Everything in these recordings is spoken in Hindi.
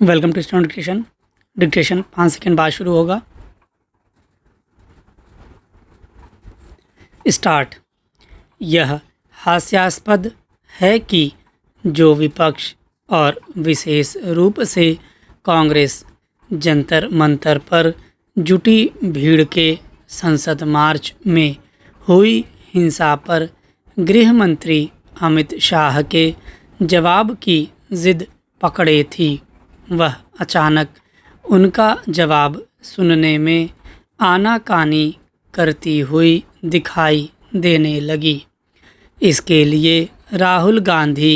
Welcome to student dictation. Dictation 5 second बाद शुरू होगा। स्टार्ट। यह हास्यास्पद है कि जो विपक्ष और विशेष रूप से कांग्रेस जंतर मंतर पर जुटी भीड़ के संसद मार्च में हुई हिंसा पर गृह मंत्री अमित शाह के जवाब की जिद पकड़े थी। वह अचानक उनका जवाब सुनने में आनाकानी करती हुई दिखाई देने लगी। इसके लिए राहुल गांधी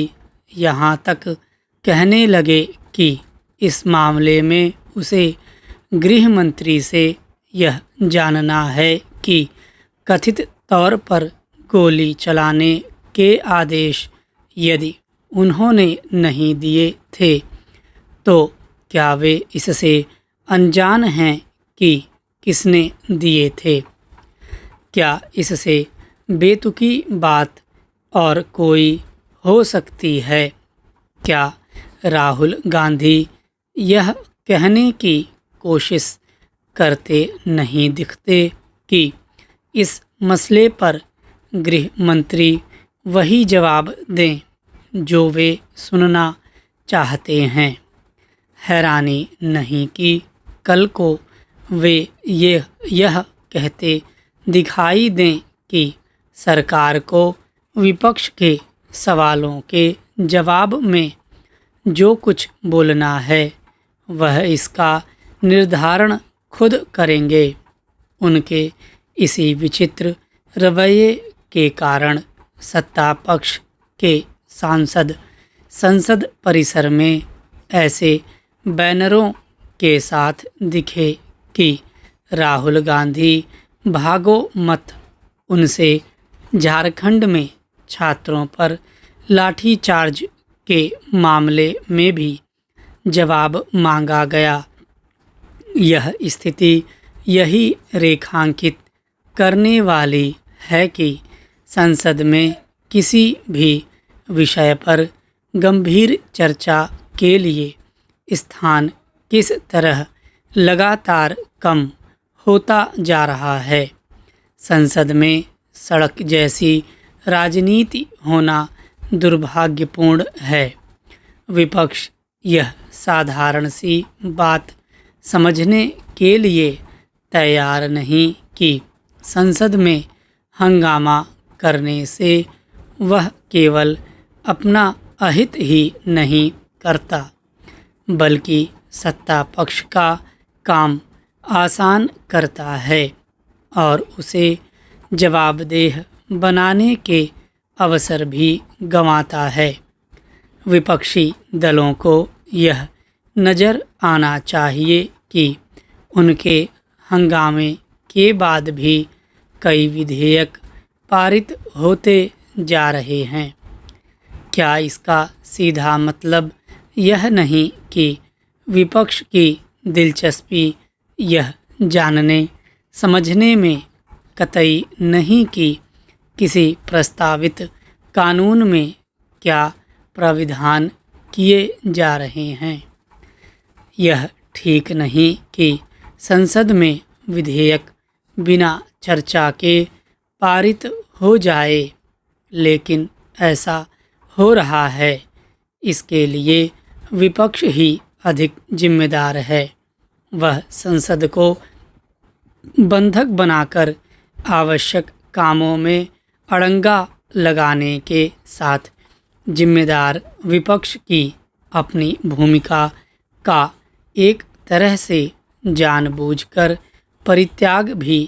यहाँ तक कहने लगे कि इस मामले में उसे गृह मंत्री से यह जानना है कि कथित तौर पर गोली चलाने के आदेश यदि उन्होंने नहीं दिए थे तो क्या वे इससे अनजान हैं कि किसने दिए थे। क्या इससे बेतुकी बात और कोई हो सकती है। क्या राहुल गांधी यह कहने की कोशिश करते नहीं दिखते कि इस मसले पर गृह मंत्री वही जवाब दें जो वे सुनना चाहते हैं। हैरानी नहीं कि कल को वे यह कहते दिखाई दें कि सरकार को विपक्ष के सवालों के जवाब में जो कुछ बोलना है वह इसका निर्धारण खुद करेंगे। उनके इसी विचित्र रवैये के कारण सत्ता पक्ष के सांसद संसद परिसर में ऐसे बैनरों के साथ दिखे कि राहुल गांधी भागो मत। उनसे झारखंड में छात्रों पर लाठीचार्ज के मामले में भी जवाब मांगा गया। यह स्थिति यही रेखांकित करने वाली है कि संसद में किसी भी विषय पर गंभीर चर्चा के लिए स्थान किस तरह लगातार कम होता जा रहा है। संसद में सड़क जैसी राजनीति होना दुर्भाग्यपूर्ण है। विपक्ष यह साधारण सी बात समझने के लिए तैयार नहीं कि संसद में हंगामा करने से वह केवल अपना अहित ही नहीं करता बल्कि सत्ता पक्ष का काम आसान करता है और उसे जवाबदेह बनाने के अवसर भी गंवाता है। विपक्षी दलों को यह नज़र आना चाहिए कि उनके हंगामे के बाद भी कई विधेयक पारित होते जा रहे हैं। क्या इसका सीधा मतलब यह नहीं कि विपक्ष की दिलचस्पी यह जानने समझने में कतई नहीं कि किसी प्रस्तावित कानून में क्या प्राविधान किए जा रहे हैं। यह ठीक नहीं कि संसद में विधेयक बिना चर्चा के पारित हो जाए, लेकिन ऐसा हो रहा है। इसके लिए विपक्ष ही अधिक जिम्मेदार है। वह संसद को बंधक बनाकर आवश्यक कामों में अड़ंगा लगाने के साथ जिम्मेदार विपक्ष की अपनी भूमिका का एक तरह से जानबूझकर परित्याग भी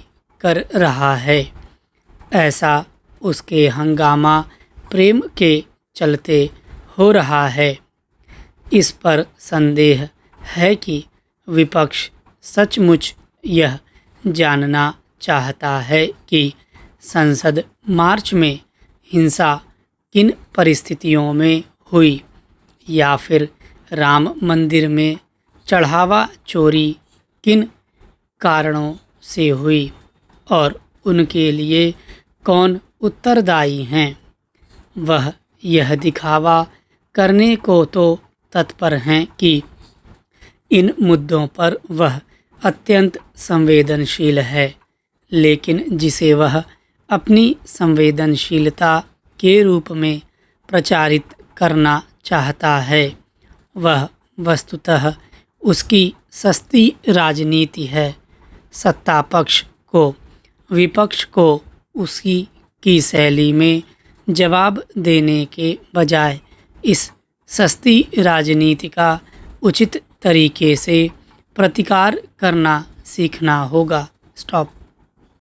कर रहा है। ऐसा उसके हंगामा प्रेम के चलते हो रहा है। इस पर संदेह है कि विपक्ष सचमुच यह जानना चाहता है कि संसद मार्च में हिंसा किन परिस्थितियों में हुई या फिर राम मंदिर में चढ़ावा चोरी किन कारणों से हुई और उनके लिए कौन उत्तरदायी हैं। वह यह दिखावा करने को तो तत्पर हैं कि इन मुद्दों पर वह अत्यंत संवेदनशील है, लेकिन जिसे वह अपनी संवेदनशीलता के रूप में प्रचारित करना चाहता है, वह वस्तुतः उसकी सस्ती राजनीति है। सत्ता पक्ष को विपक्ष को उसकी की शैली में जवाब देने के बजाय इस सस्ती राजनीति का उचित तरीके से प्रतिकार करना सीखना होगा। स्टॉप।